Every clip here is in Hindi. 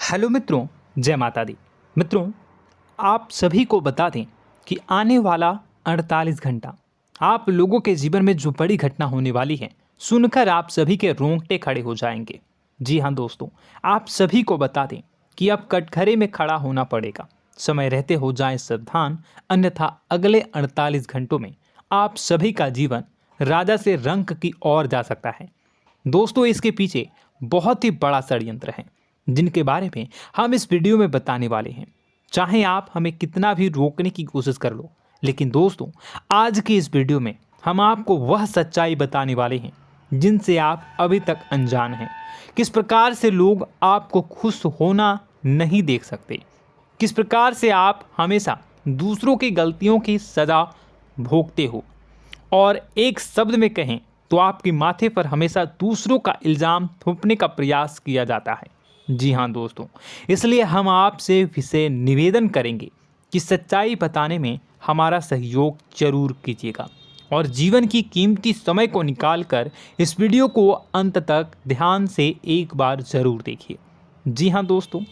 हेलो मित्रों, जय माता दी। मित्रों, आप सभी को बता दें कि आने वाला 48 घंटा आप लोगों के जीवन में जो बड़ी घटना होने वाली है, सुनकर आप सभी के रोंगटे खड़े हो जाएंगे। जी हाँ दोस्तों, आप सभी को बता दें कि अब कटघरे में खड़ा होना पड़ेगा। समय रहते हो जाएं सावधान, अन्यथा अगले 48 घंटों में आप सभी का जीवन राजा से रंक की ओर जा सकता है। दोस्तों, इसके पीछे बहुत ही बड़ा षड्यंत्र है जिनके बारे में हम इस वीडियो में बताने वाले हैं। चाहे आप हमें कितना भी रोकने की कोशिश कर लो, लेकिन दोस्तों आज की इस वीडियो में हम आपको वह सच्चाई बताने वाले हैं जिनसे आप अभी तक अनजान हैं। किस प्रकार से लोग आपको खुश होना नहीं देख सकते, किस प्रकार से आप हमेशा दूसरों की गलतियों की सज़ा भोगते हो, और एक शब्द में कहें तो आपके माथे पर हमेशा दूसरों का इल्ज़ाम थोपने का प्रयास किया जाता है। जी हाँ दोस्तों, इसलिए हम आपसे विशेष निवेदन करेंगे कि सच्चाई बताने में हमारा सहयोग जरूर कीजिएगा और जीवन की कीमती समय को निकालकर इस वीडियो को अंत तक ध्यान से एक बार ज़रूर देखिए। जी हाँ दोस्तों,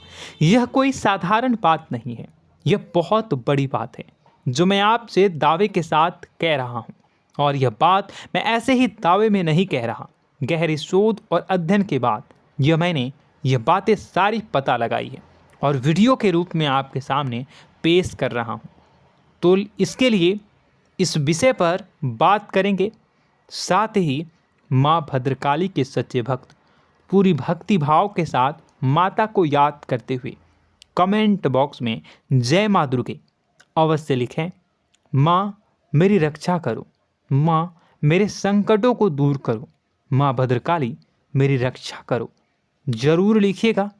यह कोई साधारण बात नहीं है, यह बहुत बड़ी बात है जो मैं आपसे दावे के साथ कह रहा हूँ। और यह बात मैं ऐसे ही दावे में नहीं कह रहा, गहरी शोध और अध्ययन के बाद मैंने यह बातें सारी पता लगाई है और वीडियो के रूप में आपके सामने पेश कर रहा हूँ। तो इसके लिए इस विषय पर बात करेंगे। साथ ही माँ भद्रकाली के सच्चे भक्त पूरी भक्ति भाव के साथ माता को याद करते हुए कमेंट बॉक्स में जय माँ दुर्गे अवश्य लिखें। माँ मेरी रक्षा करो, माँ मेरे संकटों को दूर करो, माँ भद्रकाली मेरी रक्षा करो, ज़रूर लिखिएगा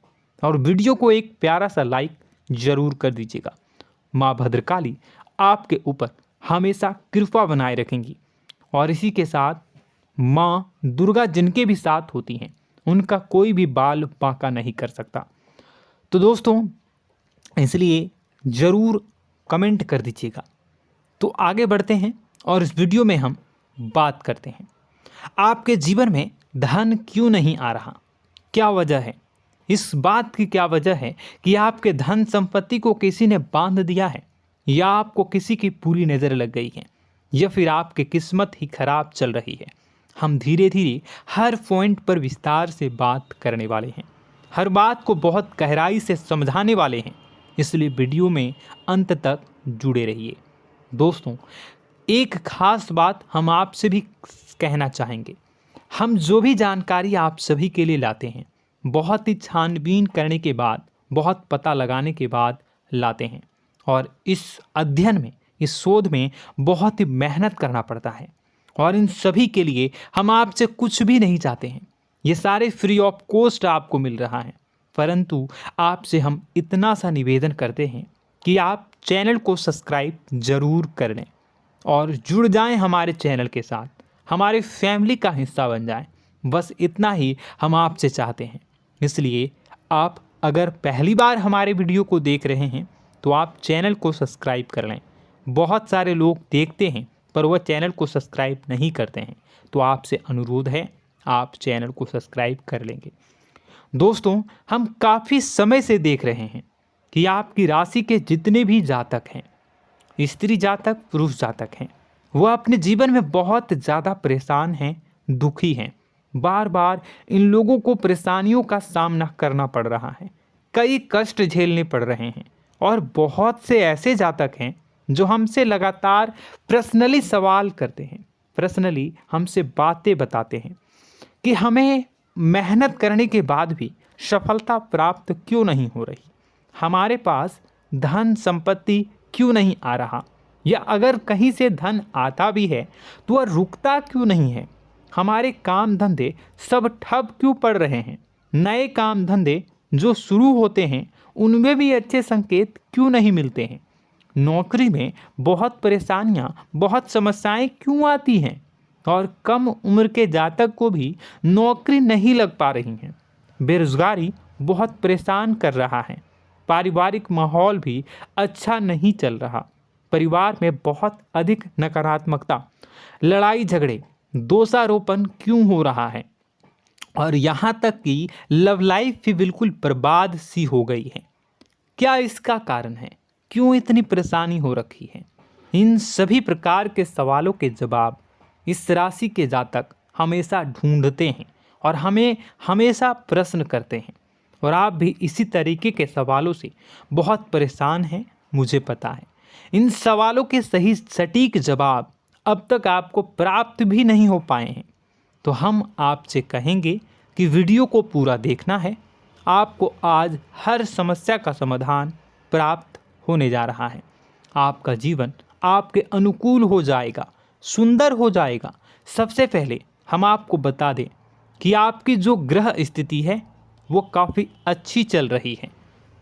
और वीडियो को एक प्यारा सा लाइक ज़रूर कर दीजिएगा। माँ भद्रकाली आपके ऊपर हमेशा कृपा बनाए रखेंगी और इसी के साथ माँ दुर्गा जिनके भी साथ होती हैं उनका कोई भी बाल बांका नहीं कर सकता। तो दोस्तों, इसलिए ज़रूर कमेंट कर दीजिएगा। तो आगे बढ़ते हैं और इस वीडियो में हम बात करते हैं, आपके जीवन में धन क्यों नहीं आ रहा, क्या वजह है। इस बात की क्या वजह है कि आपके धन संपत्ति को किसी ने बांध दिया है, या आपको किसी की पूरी नज़र लग गई है, या फिर आपकी किस्मत ही खराब चल रही है। हम धीरे धीरे हर पॉइंट पर विस्तार से बात करने वाले हैं, हर बात को बहुत गहराई से समझाने वाले हैं, इसलिए वीडियो में अंत तक जुड़े रहिए। दोस्तों, एक खास बात हम आपसे भी कहना चाहेंगे, हम जो भी जानकारी आप सभी के लिए लाते हैं बहुत ही छानबीन करने के बाद, बहुत पता लगाने के बाद लाते हैं, और इस अध्ययन में, इस शोध में बहुत ही मेहनत करना पड़ता है। और इन सभी के लिए हम आपसे कुछ भी नहीं चाहते हैं, ये सारे फ्री ऑफ कॉस्ट आपको मिल रहा है। परंतु आपसे हम इतना सा निवेदन करते हैं कि आप चैनल को सब्सक्राइब ज़रूर कर लें और जुड़ जाएं हमारे चैनल के साथ, हमारे फैमिली का हिस्सा बन जाएं। बस इतना ही हम आपसे चाहते हैं। इसलिए आप अगर पहली बार हमारे वीडियो को देख रहे हैं तो आप चैनल को सब्सक्राइब कर लें। बहुत सारे लोग देखते हैं पर वह चैनल को सब्सक्राइब नहीं करते हैं, तो आपसे अनुरोध है आप चैनल को सब्सक्राइब कर लेंगे। दोस्तों, हम काफ़ी समय से देख रहे हैं कि आपकी राशि के जितने भी जातक हैं, स्त्री जातक, पुरुष जातक हैं, वह अपने जीवन में बहुत ज़्यादा परेशान हैं, दुखी हैं। बार बार इन लोगों को परेशानियों का सामना करना पड़ रहा है, कई कष्ट झेलने पड़ रहे हैं। और बहुत से ऐसे जातक हैं जो हमसे लगातार पर्सनली सवाल करते हैं, पर्सनली हमसे बातें बताते हैं कि हमें मेहनत करने के बाद भी सफलता प्राप्त क्यों नहीं हो रही, हमारे पास धन संपत्ति क्यों नहीं आ रहा, या अगर कहीं से धन आता भी है तो वह रुकता क्यों नहीं है, हमारे काम धंधे सब ठप क्यों पड़ रहे हैं, नए काम धंधे जो शुरू होते हैं उनमें भी अच्छे संकेत क्यों नहीं मिलते हैं, नौकरी में बहुत परेशानियां, बहुत समस्याएं क्यों आती हैं, और कम उम्र के जातक को भी नौकरी नहीं लग पा रही हैं, बेरोजगारी बहुत परेशान कर रहा है, पारिवारिक माहौल भी अच्छा नहीं चल रहा, परिवार में बहुत अधिक नकारात्मकता, लड़ाई झगड़े, दोषारोपण क्यों हो रहा है, और यहाँ तक कि लव लाइफ भी बिल्कुल बर्बाद सी हो गई है। क्या इसका कारण है? क्यों इतनी परेशानी हो रखी है? इन सभी प्रकार के सवालों के जवाब इस राशि के जातक हमेशा ढूंढते हैं और हमें हमेशा प्रश्न करते हैं। और आप भी इसी तरीके के सवालों से बहुत परेशान हैं, मुझे पता है। इन सवालों के सही सटीक जवाब अब तक आपको प्राप्त भी नहीं हो पाए हैं, तो हम आपसे कहेंगे कि वीडियो को पूरा देखना है। आपको आज हर समस्या का समाधान प्राप्त होने जा रहा है। आपका जीवन आपके अनुकूल हो जाएगा, सुंदर हो जाएगा। सबसे पहले हम आपको बता दें कि आपकी जो ग्रह स्थिति है वो काफ़ी अच्छी चल रही है,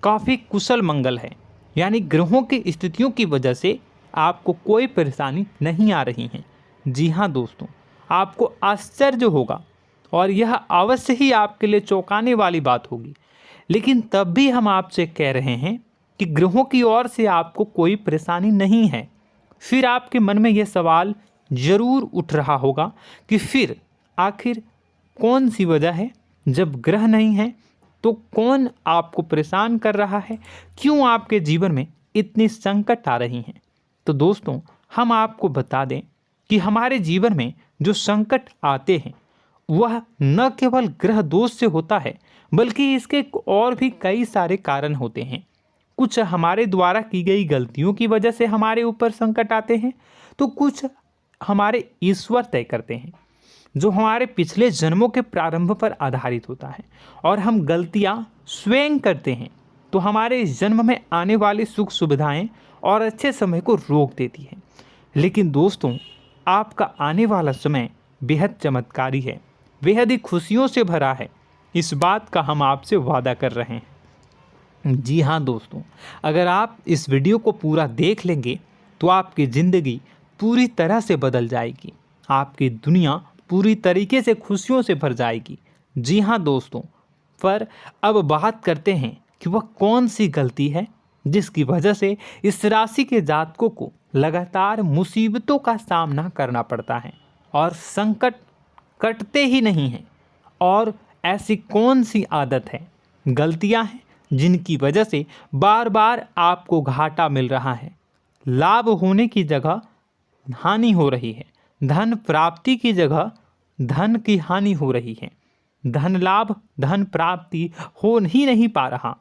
काफ़ी कुशल मंगल है। यानी ग्रहों की स्थितियों की वजह से आपको कोई परेशानी नहीं आ रही है। जी हाँ दोस्तों, आपको आश्चर्य होगा और यह अवश्य ही आपके लिए चौंकाने वाली बात होगी, लेकिन तब भी हम आपसे कह रहे हैं कि ग्रहों की ओर से आपको कोई परेशानी नहीं है। फिर आपके मन में यह सवाल जरूर उठ रहा होगा कि फिर आखिर कौन सी वजह है? जब ग्रह नहीं है तो कौन आपको परेशान कर रहा है? क्यों आपके जीवन में इतनी संकट आ रही हैं? तो दोस्तों, हम आपको बता दें कि हमारे जीवन में जो संकट आते हैं वह न केवल ग्रह दोष से होता है, बल्कि इसके और भी कई सारे कारण होते हैं। कुछ हमारे द्वारा की गई गलतियों की वजह से हमारे ऊपर संकट आते हैं, तो कुछ हमारे ईश्वर तय करते हैं, जो हमारे पिछले जन्मों के प्रारंभ पर आधारित होता है। और हम गलतियां स्वयं करते हैं तो हमारे इस जन्म में आने वाली सुख सुविधाएं और अच्छे समय को रोक देती हैं। लेकिन दोस्तों, आपका आने वाला समय बेहद चमत्कारी है, बेहद ही खुशियों से भरा है। इस बात का हम आपसे वादा कर रहे हैं। जी हाँ दोस्तों, अगर आप इस वीडियो को पूरा देख लेंगे तो आपकी ज़िंदगी पूरी तरह से बदल जाएगी, आपकी दुनिया पूरी तरीके से खुशियों से भर जाएगी। जी हाँ दोस्तों, पर अब बात करते हैं कि वह कौन सी गलती है जिसकी वजह से इस राशि के जातकों को लगातार मुसीबतों का सामना करना पड़ता है और संकट कटते ही नहीं हैं। और ऐसी कौन सी आदत है, गलतियां हैं जिनकी वजह से बार बार आपको घाटा मिल रहा है, लाभ होने की जगह हानि हो रही है, धन प्राप्ति की जगह धन की हानि हो रही है, धन लाभ धन प्राप्ति हो ही नहीं पा रहा,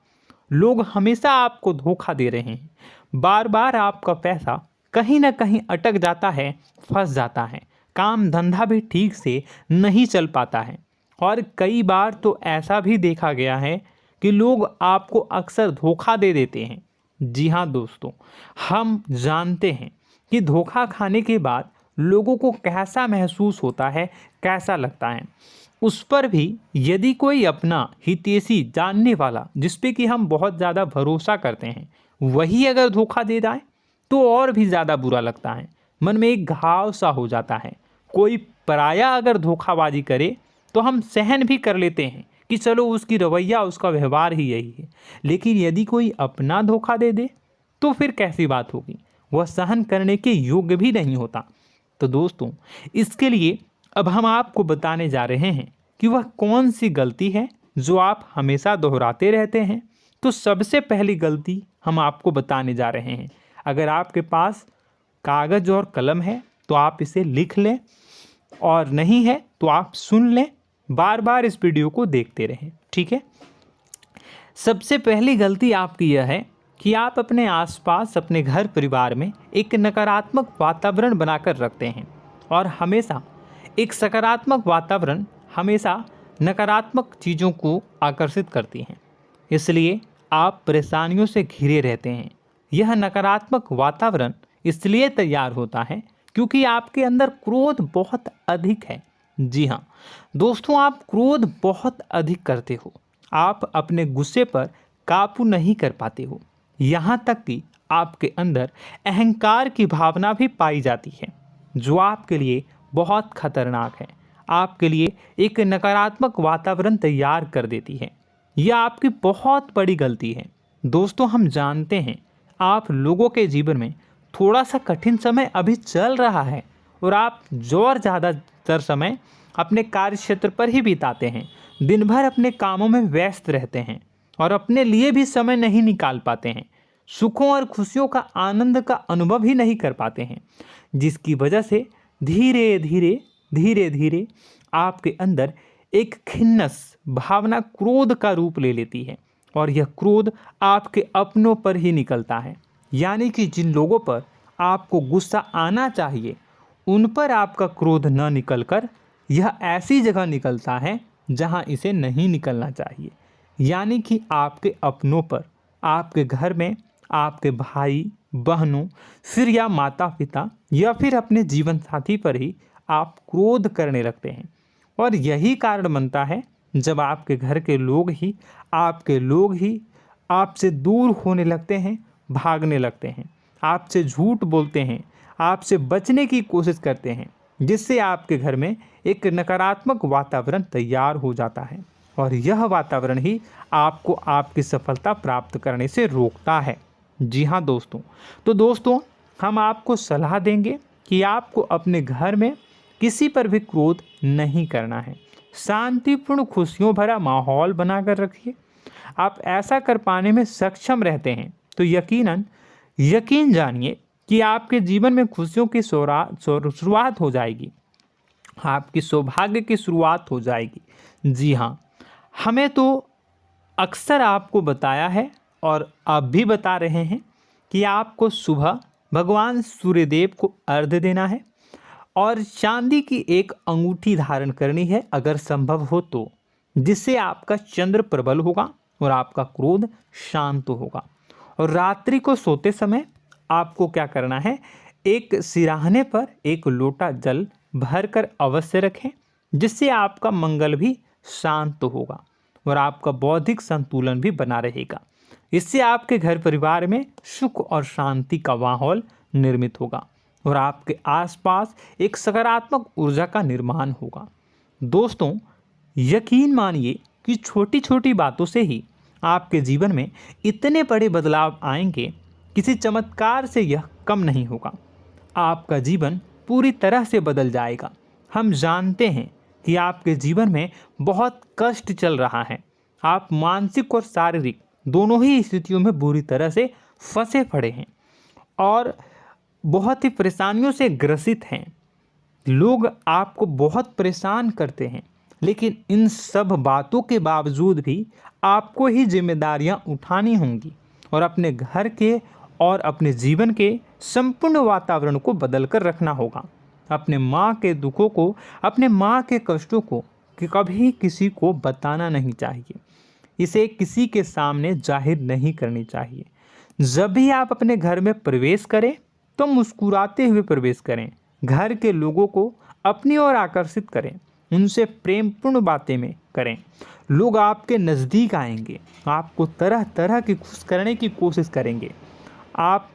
लोग हमेशा आपको धोखा दे रहे हैं, बार बार आपका पैसा कहीं ना कहीं अटक जाता है, फंस जाता है, काम धंधा भी ठीक से नहीं चल पाता है। और कई बार तो ऐसा भी देखा गया है कि लोग आपको अक्सर धोखा दे देते हैं। जी हाँ दोस्तों, हम जानते हैं कि धोखा खाने के बाद लोगों को कैसा महसूस होता है, कैसा लगता है। उस पर भी यदि कोई अपना हितैषी जानने वाला, जिस पे कि हम बहुत ज़्यादा भरोसा करते हैं, वही अगर धोखा दे जाए तो और भी ज़्यादा बुरा लगता है, मन में एक घाव सा हो जाता है। कोई पराया अगर धोखाबाजी करे तो हम सहन भी कर लेते हैं कि चलो उसकी रवैया, उसका व्यवहार ही यही है। लेकिन यदि कोई अपना धोखा दे दे तो फिर कैसी बात होगी, वह सहन करने के योग्य भी नहीं होता। तो दोस्तों, इसके लिए अब हम आपको बताने जा रहे हैं कि वह कौन सी गलती है जो आप हमेशा दोहराते रहते हैं। तो सबसे पहली गलती हम आपको बताने जा रहे हैं। अगर आपके पास कागज़ और कलम है तो आप इसे लिख लें, और नहीं है तो आप सुन लें, बार बार इस वीडियो को देखते रहें, ठीक है। सबसे पहली गलती आपकी यह है कि आप अपने आसपास, अपने घर परिवार में एक नकारात्मक वातावरण बनाकर रखते हैं। और हमेशा एक सकारात्मक वातावरण हमेशा नकारात्मक चीज़ों को आकर्षित करती हैं, इसलिए आप परेशानियों से घिरे रहते हैं। यह नकारात्मक वातावरण इसलिए तैयार होता है क्योंकि आपके अंदर क्रोध बहुत अधिक है। जी हाँ दोस्तों, आप क्रोध बहुत अधिक करते हो, आप अपने गुस्से पर काबू नहीं कर पाते हो, यहाँ तक कि आपके अंदर अहंकार की भावना भी पाई जाती है, जो आपके लिए बहुत खतरनाक है, आपके लिए एक नकारात्मक वातावरण तैयार कर देती है। यह आपकी बहुत बड़ी गलती है। दोस्तों, हम जानते हैं आप लोगों के जीवन में थोड़ा सा कठिन समय अभी चल रहा है और आप और ज़्यादातर समय अपने कार्य क्षेत्र पर ही बिताते हैं, दिन भर अपने कामों में व्यस्त रहते हैं और अपने लिए भी समय नहीं निकाल पाते हैं, सुखों और खुशियों का आनंद का अनुभव ही नहीं कर पाते हैं, जिसकी वजह से धीरे धीरे धीरे आपके अंदर एक खिन्नस भावना क्रोध का रूप ले लेती है और यह क्रोध आपके अपनों पर ही निकलता है। यानी कि जिन लोगों पर आपको गुस्सा आना चाहिए उन पर आपका क्रोध न निकलकर यह ऐसी जगह निकलता है जहां इसे नहीं निकलना चाहिए। यानी कि आपके अपनों पर, आपके घर में, आपके भाई बहनों, फिर या माता पिता या फिर अपने जीवन साथी पर ही आप क्रोध करने लगते हैं। और यही कारण बनता है जब आपके घर के लोग ही आपसे दूर होने लगते हैं, भागने लगते हैं, आपसे झूठ बोलते हैं, आपसे बचने की कोशिश करते हैं, जिससे आपके घर में एक नकारात्मक वातावरण तैयार हो जाता है और यह वातावरण ही आपको आपकी सफलता प्राप्त करने से रोकता है। जी हाँ दोस्तों, तो दोस्तों हम आपको सलाह देंगे कि आपको अपने घर में किसी पर भी क्रोध नहीं करना है। शांतिपूर्ण खुशियों भरा माहौल बनाकर रखिए। आप ऐसा कर पाने में सक्षम रहते हैं तो यकीन जानिए कि आपके जीवन में खुशियों की शुरुआत हो जाएगी, आपकी सौभाग्य की शुरुआत हो जाएगी। जी हाँ, हमें तो अक्सर आपको बताया है और अब भी बता रहे हैं कि आपको सुबह भगवान सूर्यदेव को अर्घ्य देना है और चांदी की एक अंगूठी धारण करनी है अगर संभव हो तो, जिससे आपका चंद्र प्रबल होगा और आपका क्रोध शांत होगा। और रात्रि को सोते समय आपको क्या करना है, एक सिराहने पर एक लोटा जल भरकर अवश्य रखें, जिससे आपका मंगल भी शांत होगा और आपका बौद्धिक संतुलन भी बना रहेगा। इससे आपके घर परिवार में सुख और शांति का माहौल निर्मित होगा और आपके आसपास एक सकारात्मक ऊर्जा का निर्माण होगा। दोस्तों यकीन मानिए कि छोटी छोटी बातों से ही आपके जीवन में इतने बड़े बदलाव आएंगे, किसी चमत्कार से यह कम नहीं होगा। आपका जीवन पूरी तरह से बदल जाएगा। हम जानते हैं कि आपके जीवन में बहुत कष्ट चल रहा है, आप मानसिक और शारीरिक दोनों ही स्थितियों में बुरी तरह से फंसे पड़े हैं और बहुत ही परेशानियों से ग्रसित हैं। लोग आपको बहुत परेशान करते हैं, लेकिन इन सब बातों के बावजूद भी आपको ही जिम्मेदारियां उठानी होंगी और अपने घर के और अपने जीवन के संपूर्ण वातावरण को बदल कर रखना होगा। अपने माँ के दुखों को, अपने माँ के कष्टों को कभी किसी को बताना नहीं चाहिए, इसे किसी के सामने जाहिर नहीं करनी चाहिए। जब भी आप अपने घर में प्रवेश करें तो मुस्कुराते हुए प्रवेश करें, घर के लोगों को अपनी ओर आकर्षित करें, उनसे प्रेमपूर्ण बातें में करें। लोग आपके नज़दीक आएंगे, आपको तरह तरह की खुश करने की कोशिश करेंगे। आप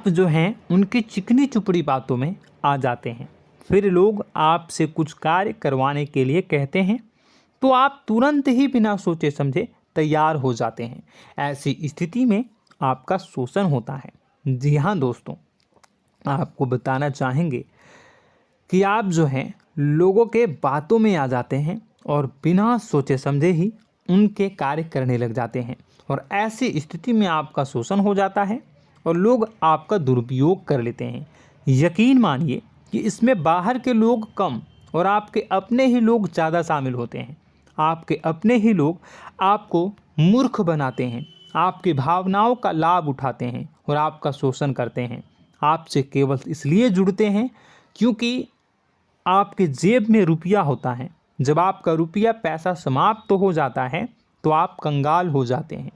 जो हैं उनकी चिकनी चुपड़ी बातों में आ जाते हैं। फिर लोग आपसे कुछ कार्य करवाने के लिए कहते हैं तो आप तुरंत ही बिना सोचे समझे तैयार हो जाते हैं। ऐसी स्थिति में आपका शोषण होता है। जी हाँ दोस्तों, आपको बताना चाहेंगे कि आप जो हैं लोगों के बातों में आ जाते हैं और बिना सोचे समझे ही उनके कार्य करने लग जाते हैं और ऐसी स्थिति में आपका शोषण हो जाता है और लोग आपका दुरुपयोग कर लेते हैं। यकीन मानिए कि इसमें बाहर के लोग कम और आपके अपने ही लोग ज़्यादा शामिल होते हैं। आपके अपने ही लोग आपको मूर्ख बनाते हैं, आपकी भावनाओं का लाभ उठाते हैं और आपका शोषण करते हैं। आपसे केवल इसलिए जुड़ते हैं क्योंकि आपके जेब में रुपया होता है। जब आपका रुपया पैसा समाप्त हो जाता है तो आप कंगाल हो जाते हैं,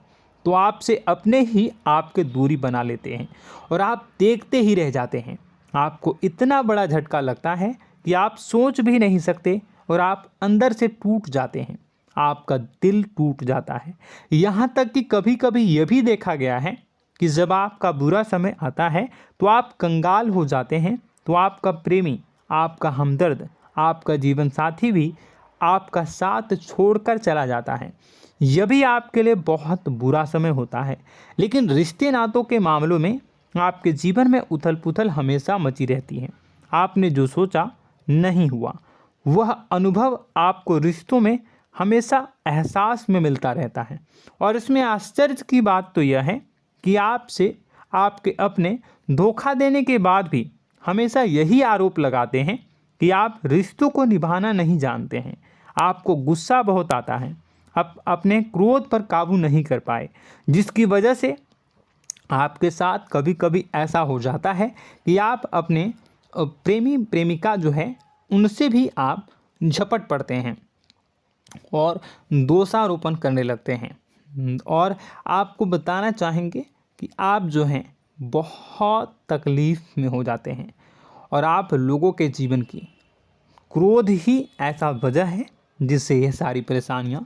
तो आपसे अपने ही आपके दूरी बना लेते हैं और आप देखते ही रह जाते हैं। आपको इतना बड़ा झटका लगता है कि आप सोच भी नहीं सकते और आप अंदर से टूट जाते हैं, आपका दिल टूट जाता है। यहाँ तक कि कभी कभी यह भी देखा गया है कि जब आपका बुरा समय आता है तो आप कंगाल हो जाते हैं, तो आपका प्रेमी, आपका हमदर्द, आपका जीवन साथी भी आपका साथ छोड़कर चला जाता है। यह भी आपके लिए बहुत बुरा समय होता है। लेकिन रिश्ते नातों के मामलों में आपके जीवन में उथल पुथल हमेशा मची रहती है। आपने जो सोचा नहीं हुआ। वह अनुभव आपको रिश्तों में हमेशा एहसास में मिलता रहता है। और इसमें आश्चर्य की बात तो यह है कि आपसे आपके अपने धोखा देने के बाद भी हमेशा यही आरोप लगाते हैं कि आप रिश्तों को निभाना नहीं जानते हैं। आपको गुस्सा बहुत आता है, आप अपने क्रोध पर काबू नहीं कर पाए, जिसकी वजह से आपके साथ कभी कभी ऐसा हो जाता है कि आप अपने प्रेमी प्रेमिका जो है उनसे भी आप झपट पड़ते हैं और दोषारोपण करने लगते हैं। और आपको बताना चाहेंगे कि आप जो हैं बहुत तकलीफ़ में हो जाते हैं और आप लोगों के जीवन की क्रोध ही ऐसा वजह है जिससे ये सारी परेशानियां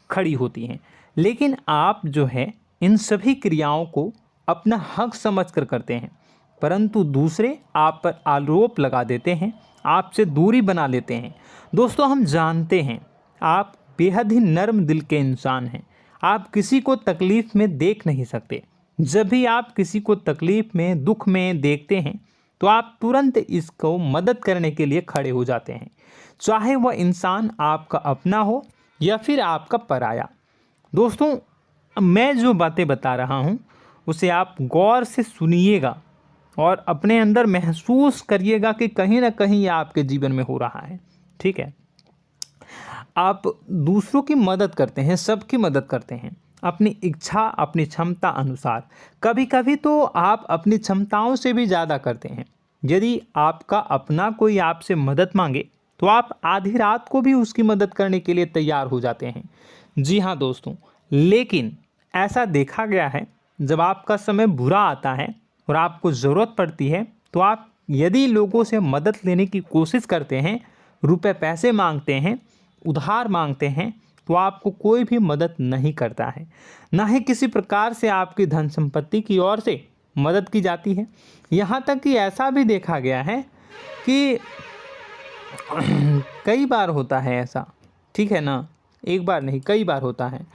खड़ी होती हैं। लेकिन आप जो है इन सभी क्रियाओं को अपना हक समझकर करते हैं, परंतु दूसरे आप पर आरोप लगा देते हैं, आपसे दूरी बना लेते हैं। दोस्तों, हम जानते हैं आप बेहद ही नर्म दिल के इंसान हैं। आप किसी को तकलीफ़ में देख नहीं सकते। जब भी आप किसी को तकलीफ़ में, दुख में देखते हैं तो आप तुरंत इसको मदद करने के लिए खड़े हो जाते हैं, चाहे वह इंसान आपका अपना हो या फिर आपका पराया। दोस्तों, मैं जो बातें बता रहा हूँ उसे आप गौर से सुनिएगा और अपने अंदर महसूस करिएगा कि कहीं ना कहीं ये आपके जीवन में हो रहा है। ठीक है, आप दूसरों की मदद करते हैं, सबकी मदद करते हैं अपनी इच्छा, अपनी क्षमता अनुसार। कभी कभी तो आप अपनी क्षमताओं से भी ज़्यादा करते हैं। यदि आपका अपना कोई आपसे मदद मांगे तो आप आधी रात को भी उसकी मदद करने के लिए तैयार हो जाते हैं। जी हाँ दोस्तों, लेकिन ऐसा देखा गया है जब आपका समय बुरा आता है और आपको ज़रूरत पड़ती है तो आप यदि लोगों से मदद लेने की कोशिश करते हैं, रुपए पैसे मांगते हैं, उधार मांगते हैं, तो आपको कोई भी मदद नहीं करता है। ना ही किसी प्रकार से आपकी धन संपत्ति की ओर से मदद की जाती है। यहाँ तक कि ऐसा भी देखा गया है कि कई बार होता है ऐसा, ठीक है ना, एक बार नहीं कई बार होता है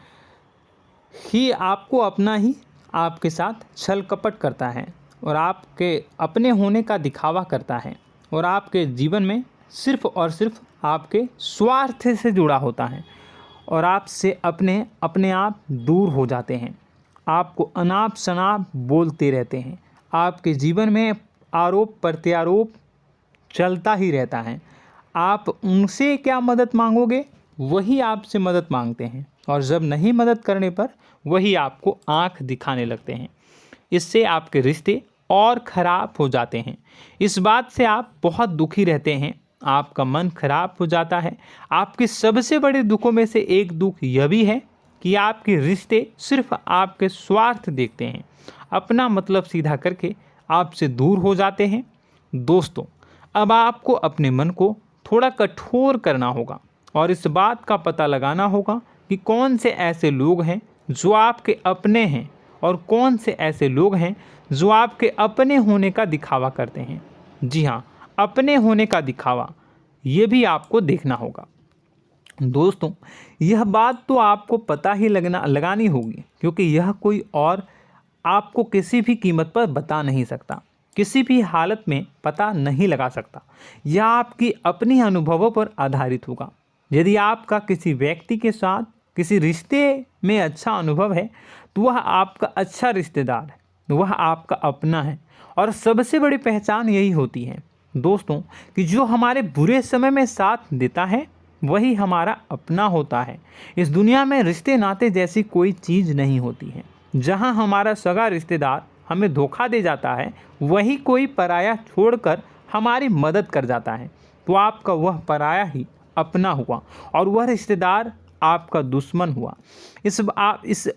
कि आपको अपना ही आपके साथ छल कपट करता है और आपके अपने होने का दिखावा करता है और आपके जीवन में सिर्फ और सिर्फ आपके स्वार्थ से जुड़ा होता है और आपसे अपने आप दूर हो जाते हैं। आपको अनाप शनाप बोलते रहते हैं। आपके जीवन में आरोप प्रत्यारोप चलता ही रहता है। आप उनसे क्या मदद मांगोगे, वही आपसे मदद मांगते हैं और जब नहीं मदद करने पर वही आपको आंख दिखाने लगते हैं। इससे आपके रिश्ते और ख़राब हो जाते हैं। इस बात से आप बहुत दुखी रहते हैं, आपका मन खराब हो जाता है। आपके सबसे बड़े दुखों में से एक दुख यह भी है कि आपके रिश्ते सिर्फ आपके स्वार्थ देखते हैं, अपना मतलब सीधा करके आपसे दूर हो जाते हैं। दोस्तों, अब आपको अपने मन को थोड़ा कठोर करना होगा और इस बात का पता लगाना होगा कि कौन से ऐसे लोग हैं जो आपके अपने हैं और कौन से ऐसे लोग हैं जो आपके अपने होने का दिखावा करते हैं। जी हाँ, अपने होने का दिखावा, ये भी आपको देखना होगा। दोस्तों, यह बात तो आपको पता ही लगानी होगी, क्योंकि यह कोई और आपको किसी भी कीमत पर बता नहीं सकता, किसी भी हालत में पता नहीं लगा सकता। यह आपकी अपनी अनुभवों पर आधारित होगा। यदि आपका किसी व्यक्ति के साथ किसी रिश्ते में अच्छा अनुभव है तो वह आपका अच्छा रिश्तेदार है, वह आपका अपना है। और सबसे बड़ी पहचान यही होती है दोस्तों कि जो हमारे बुरे समय में साथ देता है वही हमारा अपना होता है। इस दुनिया में रिश्ते नाते जैसी कोई चीज़ नहीं होती है। जहां हमारा सगा रिश्तेदार हमें धोखा दे जाता है, वही कोई पराया छोड़कर हमारी मदद कर जाता है, तो आपका वह पराया ही अपना हुआ और वह रिश्तेदार आपका दुश्मन हुआ। इस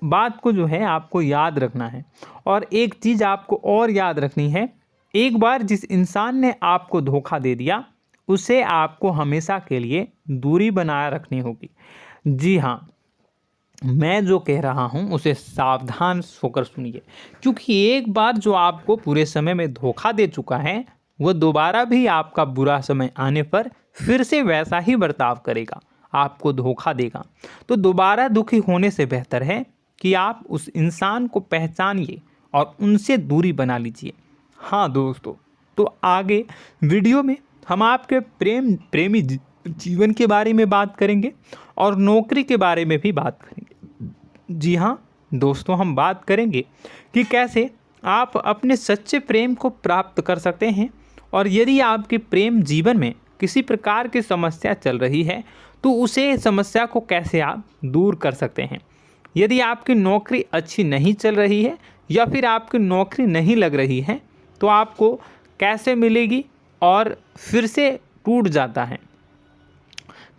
बात को जो है आपको याद रखना है। और एक चीज़ आपको और याद रखनी है, एक बार जिस इंसान ने आपको धोखा दे दिया उसे आपको हमेशा के लिए दूरी बनाए रखनी होगी। जी हाँ, मैं जो कह रहा हूँ उसे सावधान होकर सुनिए, क्योंकि एक बार जो आपको पूरे समय में धोखा दे चुका है वह दोबारा भी आपका बुरा समय आने पर फिर से वैसा ही बर्ताव करेगा, आपको धोखा देगा। तो दोबारा दुखी होने से बेहतर है कि आप उस इंसान को पहचानिए और उनसे दूरी बना लीजिए। हाँ दोस्तों, तो आगे वीडियो में हम आपके प्रेमी जीवन के बारे में बात करेंगे और नौकरी के बारे में भी बात करेंगे। जी हाँ दोस्तों, हम बात करेंगे कि कैसे आप अपने सच्चे प्रेम को प्राप्त कर सकते हैं, और यदि आपके प्रेम जीवन में किसी प्रकार की समस्या चल रही है तो उसे समस्या को कैसे आप दूर कर सकते हैं। यदि आपकी नौकरी अच्छी नहीं चल रही है या फिर आपकी नौकरी नहीं लग रही है तो आपको कैसे मिलेगी और फिर से टूट जाता है,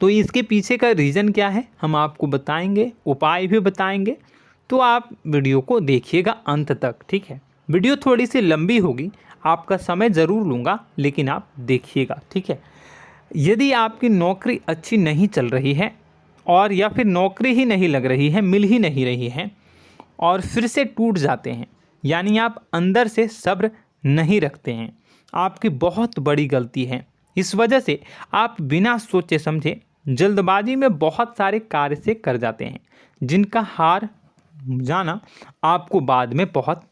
तो इसके पीछे का रीज़न क्या है हम आपको बताएंगे, उपाय भी बताएंगे। तो आप वीडियो को देखिएगा अंत तक, ठीक है। वीडियो थोड़ी सी लंबी होगी, आपका समय ज़रूर लूँगा, लेकिन आप देखिएगा, ठीक है। यदि आपकी नौकरी अच्छी नहीं चल रही है और या फिर नौकरी ही नहीं लग रही है, मिल ही नहीं रही है और फिर से टूट जाते हैं, यानी आप अंदर से सब्र नहीं रखते हैं, आपकी बहुत बड़ी गलती है। इस वजह से आप बिना सोचे समझे जल्दबाजी में बहुत सारे कार्य से कर जाते हैं, जिनका हार जाना आपको बाद में बहुत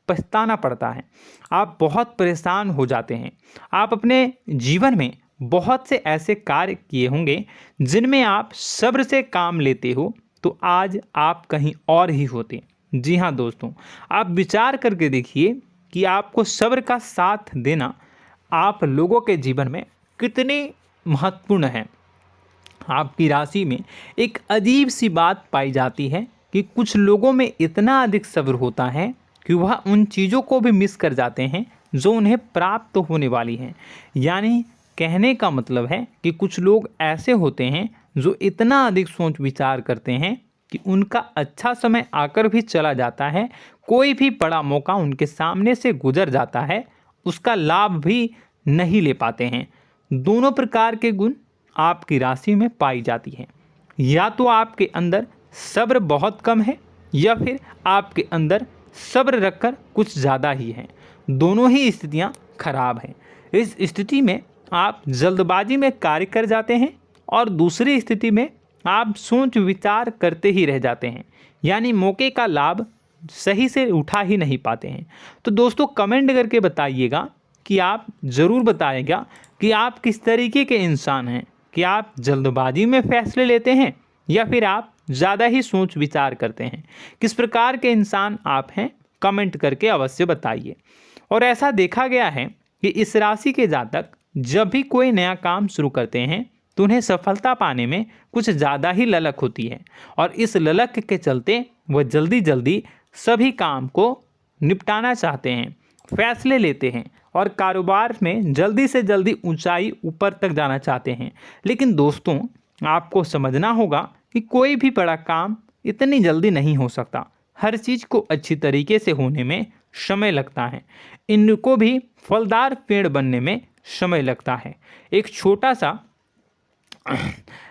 पछताना पड़ता है। आप बहुत परेशान हो जाते हैं। आप अपने जीवन में बहुत से ऐसे कार्य किए होंगे जिनमें आप सब्र से काम लेते हो, तो आज आप कहीं और ही होते। जी हाँ दोस्तों, आप विचार करके देखिए कि आपको सब्र का साथ देना आप लोगों के जीवन में कितनी महत्वपूर्ण है। आपकी राशि में एक अजीब सी बात पाई जाती है कि कुछ लोगों में इतना अधिक सब्र होता है कि वह उन चीज़ों को भी मिस कर जाते हैं जो उन्हें प्राप्त होने वाली हैं। यानी कहने का मतलब है कि कुछ लोग ऐसे होते हैं जो इतना अधिक सोच विचार करते हैं कि उनका अच्छा समय आकर भी चला जाता है, कोई भी बड़ा मौका उनके सामने से गुजर जाता है, उसका लाभ भी नहीं ले पाते हैं। दोनों प्रकार के गुण आपकी राशि में पाई जाती हैं। या तो आपके अंदर सब्र बहुत कम है या फिर आपके अंदर सब्र रखकर कुछ ज़्यादा ही है। दोनों ही स्थितियाँ खराब हैं। इस स्थिति में आप जल्दबाजी में कार्य कर जाते हैं और दूसरी स्थिति में आप सोच विचार करते ही रह जाते हैं, यानी मौके का लाभ सही से उठा ही नहीं पाते हैं। तो दोस्तों कमेंट करके बताइएगा कि आप ज़रूर बताइएगा कि आप किस तरीके के इंसान हैं, कि आप जल्दबाजी में फैसले लेते हैं या फिर आप ज़्यादा ही सोच विचार करते हैं। किस प्रकार के इंसान आप हैं, कमेंट करके अवश्य बताइए। और ऐसा देखा गया है कि इस राशि के जातक जब भी कोई नया काम शुरू करते हैं तो उन्हें सफलता पाने में कुछ ज़्यादा ही ललक होती है, और इस ललक के चलते वह जल्दी जल्दी सभी काम को निपटाना चाहते हैं, फैसले लेते हैं और कारोबार में जल्दी से जल्दी ऊंचाई ऊपर तक जाना चाहते हैं। लेकिन दोस्तों आपको समझना होगा कि कोई भी बड़ा काम इतनी जल्दी नहीं हो सकता। हर चीज़ को अच्छी तरीके से होने में समय लगता है। इनको भी फलदार पेड़ बनने में समय लगता है। एक छोटा सा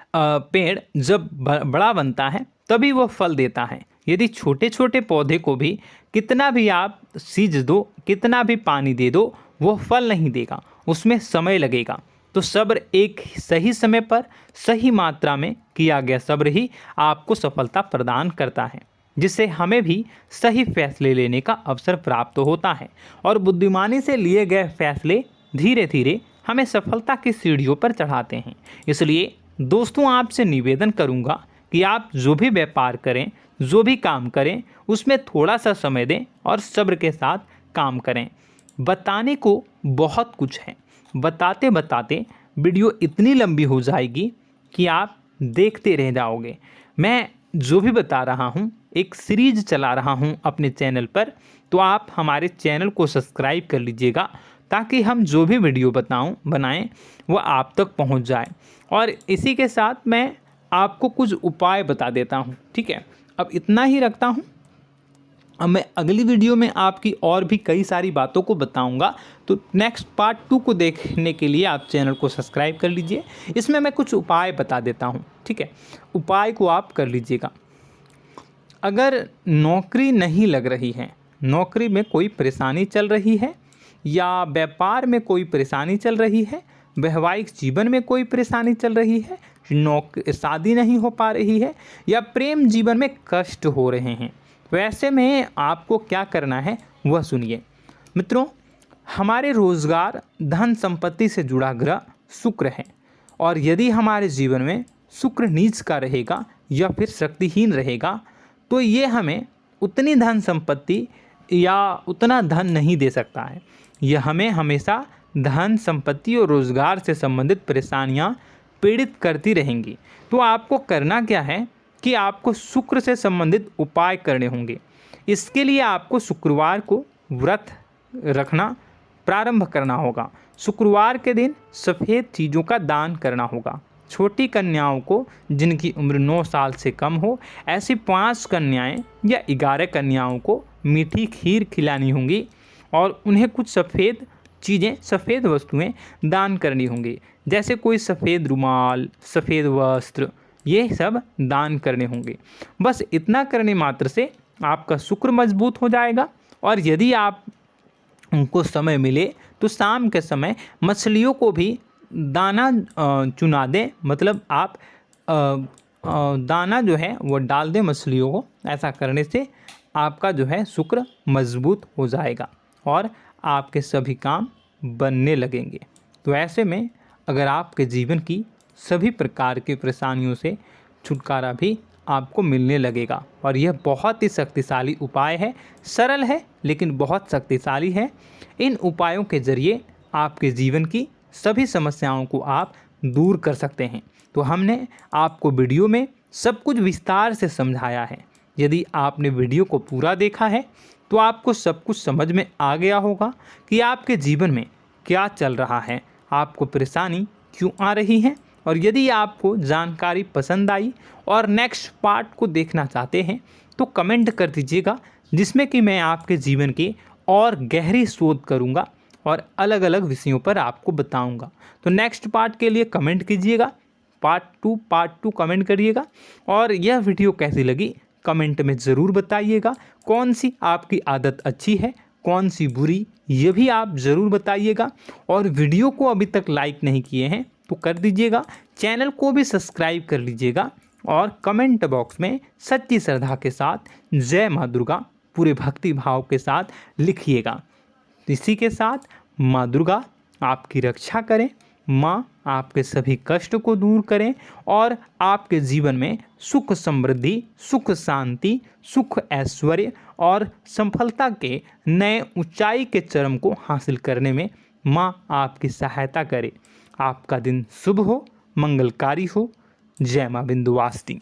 पेड़ जब बड़ा बनता है तभी वो फल देता है। यदि छोटे छोटे पौधे को भी कितना भी आप सींच दो, कितना भी पानी दे दो, वो फल नहीं देगा, उसमें समय लगेगा। तो सब्र एक सही समय पर सही मात्रा में किया गया सब्र ही आपको सफलता प्रदान करता है, जिससे हमें भी सही फैसले लेने का अवसर प्राप्त होता है। और बुद्धिमानी से लिए गए फैसले धीरे धीरे हमें सफलता की सीढ़ियों पर चढ़ाते हैं। इसलिए दोस्तों आपसे निवेदन करूंगा कि आप जो भी व्यापार करें, जो भी काम करें, उसमें थोड़ा सा समय दें और सब्र के साथ काम करें। बताने को बहुत कुछ है, बताते बताते वीडियो इतनी लंबी हो जाएगी कि आप देखते रह जाओगे। मैं जो भी बता रहा हूँ एक सीरीज चला रहा हूँ अपने चैनल पर, तो आप हमारे चैनल को सब्सक्राइब कर लीजिएगा ताकि हम जो भी वीडियो बनाएं वो आप तक पहुँच जाए। और इसी के साथ मैं आपको कुछ उपाय बता देता हूँ, ठीक है। अब इतना ही रखता हूँ। अब मैं अगली वीडियो में आपकी और भी कई सारी बातों को बताऊंगा, तो नेक्स्ट पार्ट 2 को देखने के लिए आप चैनल को सब्सक्राइब कर लीजिए। इसमें मैं कुछ उपाय बता देता हूं, ठीक है। उपाय को आप कर लीजिएगा। अगर नौकरी नहीं लग रही है, नौकरी में कोई परेशानी चल रही है, या व्यापार में कोई परेशानी चल रही है, वैवाहिक जीवन में कोई परेशानी चल रही है, शादी नहीं हो पा रही है, या प्रेम जीवन में कष्ट हो रहे हैं, वैसे में आपको क्या करना है वह सुनिए। मित्रों हमारे रोजगार धन संपत्ति से जुड़ा ग्रह शुक्र है, और यदि हमारे जीवन में शुक्र नीच का रहेगा या फिर शक्तिहीन रहेगा तो ये हमें उतनी धन संपत्ति या उतना धन नहीं दे सकता है। यह हमें हमेशा धन संपत्ति और रोजगार से संबंधित परेशानियां पीड़ित करती रहेंगी। तो आपको करना क्या है कि आपको शुक्र से संबंधित उपाय करने होंगे। इसके लिए आपको शुक्रवार को व्रत रखना प्रारंभ करना होगा। शुक्रवार के दिन सफ़ेद चीज़ों का दान करना होगा। छोटी कन्याओं को जिनकी उम्र 9 साल से कम हो, ऐसी 5 कन्याएं या 11 कन्याओं को मीठी खीर खिलानी होंगी और उन्हें कुछ सफ़ेद चीज़ें, सफ़ेद वस्तुएं दान करनी होंगी, जैसे कोई सफ़ेद रुमाल, सफ़ेद वस्त्र, ये सब दान करने होंगे। बस इतना करने मात्र से आपका शुक्र मजबूत हो जाएगा। और यदि आप उनको समय मिले तो शाम के समय मछलियों को भी दाना चुना दें, मतलब आप दाना जो है वो डाल दें मछलियों को। ऐसा करने से आपका जो है शुक्र मजबूत हो जाएगा और आपके सभी काम बनने लगेंगे। तो ऐसे में अगर आपके जीवन की सभी प्रकार की परेशानियों से छुटकारा भी आपको मिलने लगेगा। और यह बहुत ही शक्तिशाली उपाय है, सरल है लेकिन बहुत शक्तिशाली है। इन उपायों के ज़रिए आपके जीवन की सभी समस्याओं को आप दूर कर सकते हैं। तो हमने आपको वीडियो में सब कुछ विस्तार से समझाया है। यदि आपने वीडियो को पूरा देखा है तो आपको सब कुछ समझ में आ गया होगा कि आपके जीवन में क्या चल रहा है, आपको परेशानी क्यों आ रही है। और यदि आपको जानकारी पसंद आई और नेक्स्ट पार्ट को देखना चाहते हैं तो कमेंट कर दीजिएगा, जिसमें कि मैं आपके जीवन की और गहरी शोध करूंगा और अलग अलग विषयों पर आपको बताऊंगा। तो नेक्स्ट पार्ट के लिए कमेंट कीजिएगा, पार्ट टू कमेंट करिएगा। और यह वीडियो कैसी लगी कमेंट में ज़रूर बताइएगा। कौन सी आपकी आदत अच्छी है, कौन सी बुरी, ये भी आप ज़रूर बताइएगा। और वीडियो को अभी तक लाइक नहीं किए हैं तो कर दीजिएगा, चैनल को भी सब्सक्राइब कर लीजिएगा और कमेंट बॉक्स में सच्ची श्रद्धा के साथ जय माँ दुर्गा पूरे भक्ति भाव के साथ लिखिएगा। इसी के साथ माँ दुर्गा आपकी रक्षा करें, माँ आपके सभी कष्ट को दूर करें और आपके जीवन में सुख समृद्धि, सुख शांति, सुख ऐश्वर्य और सफलता के नए ऊंचाई के चरम को हासिल करने में माँ आपकी सहायता करे। आपका दिन शुभ हो, मंगलकारी हो। जय माँ विंध्यवासिनी।